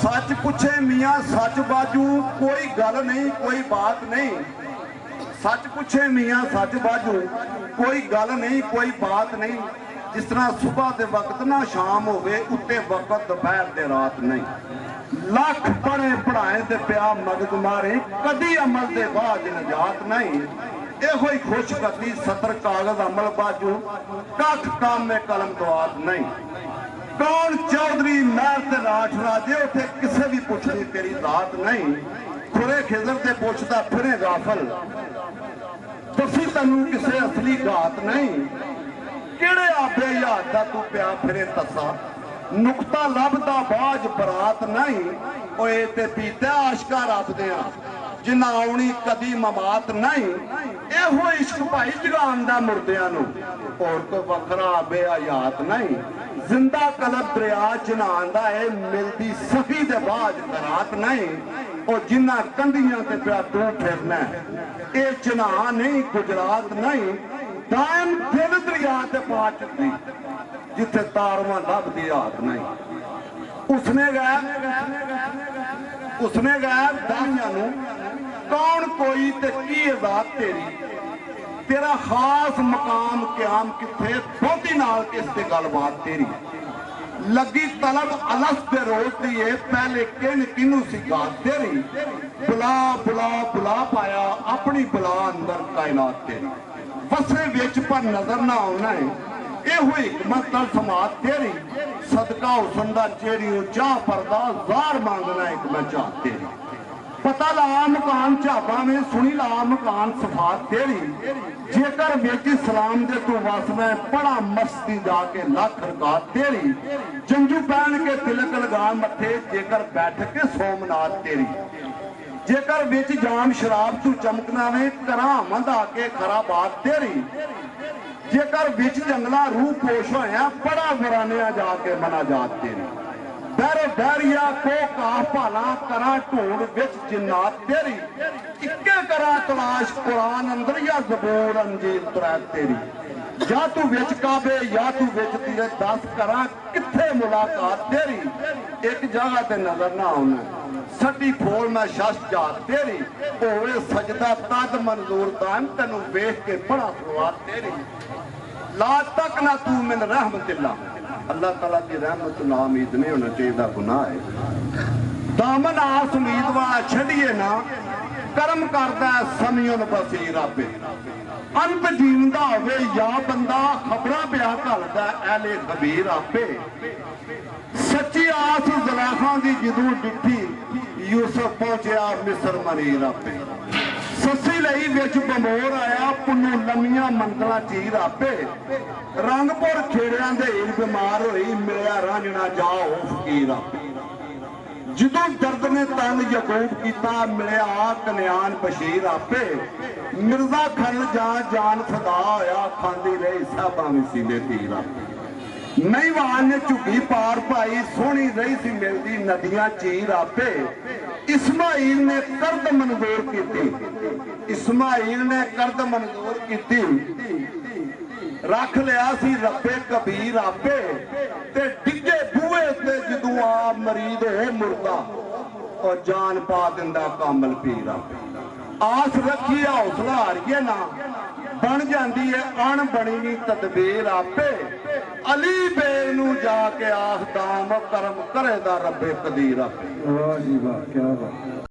सच पूछे मियाँ सच बाजू, कोई गल नहीं कोई बात नहीं। सच पूछे मियाँ सच बाजू, कोई गल नहीं कोई बात नहीं। जिस तरह सुबह के वक्त ना शाम होवे, उत्ते वक्त दोपहर दे रात नहीं। लख पढ़े पढ़ाए ते पिया मगज मारे, कदी अमल दे बाद निजात नहीं। एहो ही खुशगति सतर कागज अमल बाजू, कख काम में कलम दवात नहीं। कौन चौधरी महर ते राठ राजे, उथे किसे भी पुछनी तेरी दात नहीं। खुरे खिजर ते पुछदा फिरे गाफल, तुसी तैनू किसे असली गात नहीं। किहड़े आपे याद दा तू पिया फिरे तसा, नुकता लभदा बाज बरात नहीं। ओए ते पीता आशका रब दिया, जिन्ना आउणी कदी ममात नहीं। एहो इश्क भाई जगांदा मुर्दियां नू, और कोई वखरा बेहयात नहीं। जिंदा कलब दरिया जनांदा है, मिलदी सफी दे बाज करात नहीं। और जिन्ना कंधियां ते पिया तू फिरना, ये जना नहीं गुजरात नहीं। दायम दिल दरिया ते पा चुकी, जिथे तारवां लभदी हाथ नहीं। उसने गैर दानियां नू, कौन कोई ते की इजात तेरी। तेरा खास मकाम क्याम किथे, बहुती नाल किस ते गलबात तेरी। लगी तलब अलस दे रोज दी है, पहले किन किनू सी गात तेरी। बुला बुला बुला पाया अपनी बुला अंदर कायनात तेरी। वसे विच पर नजर ना आना है, ये हुई हिकमत नाल समात तेरी। सदका हुसन दा चेहरी चाह परदा, जार मांगना एक मैं चाह तेरी। पता ला मकान झाबा में, सुनी ला मकान सफात तेरी। जेकर बेटी सलाम दे तू वस में, बड़ा मस्ती जाके लख रकात तेरी। जंजू पहन के तिलक लगा मथे, जेकर बैठ के सोमनाथ तेरी। जेकर बिच जाम शराब तू चमकना में, करामंद आके खरा बात तेरी। जेकर बिच जंगला रूह पोश होया, बड़ा वरानिया जाके मना जात तेरी। बैरे बैरिया को काह भाला, करा ढूंढ विच जिन्नात तेरी। इक्के करा तलाश कुरान अंदर, या ज़बूर अंजील त्रै तेरी। या तू विच काबे या तू विच तेरे, दस करा किथे मुलाकात तेरी। एक जगह ते नजर ना आना, सटी फोल मैं शश जात तेरी। होवे सजदा तद मंजूर दान, तेनू वेख के बड़ा स्वाद तेरी। ला तक ना तू मिन रहमतिल्ला, अल्लाह ताला की रहमत ना उम्मीद नहीं होना चाहिए, गुनाह है। दामन आस उम्मीद वाला छड़िए ना, कर्म करदा समियन बसीर आपे। अंत जीवदा होवे या बंदा, खबरां पिया घलदा ऐले खबीर आपे। सच्ची आस ज़ुलैखा दी जदों डिठी, यूसुफ पहुंचया मिस्र मनीर आपे। ससी लई विच बमोर आया, पुन्नू लम्मियां मंगला चीर आपे। रंगपुर खेड़ियां दे हीर बीमार होई, मिलिया रांझना जाओ फकीर आपे। जदों दर्द ने तंग यकूब कीता, मिलिया कन्यान बशीर आपे। मिर्जा खल जान फदा होया, खांदी रही साहबा वसीले तीर आपे। नईवान ने झुग्गी पार पाई, सोहनी रही सी मिलदी नदियां चीर आपे। इस्माइल ने कर्द मंजूर की, इस्माइल ने कर्द मंजूर की। रख लिया सी रब्बे कबीर आपे, ते डिगे बूहे ते जदों आ मरीद हो मुर्दा, और जान पा दिंदा कामल पीर आपे। आस रखी हौसला हारिए ना, बन जाती है अण बनी नी तदबीर आपे। अली बेर नू जाके आखदाम, करम करेदा रब्बे कदीर आपे। वाह जी वाह, क्या बात।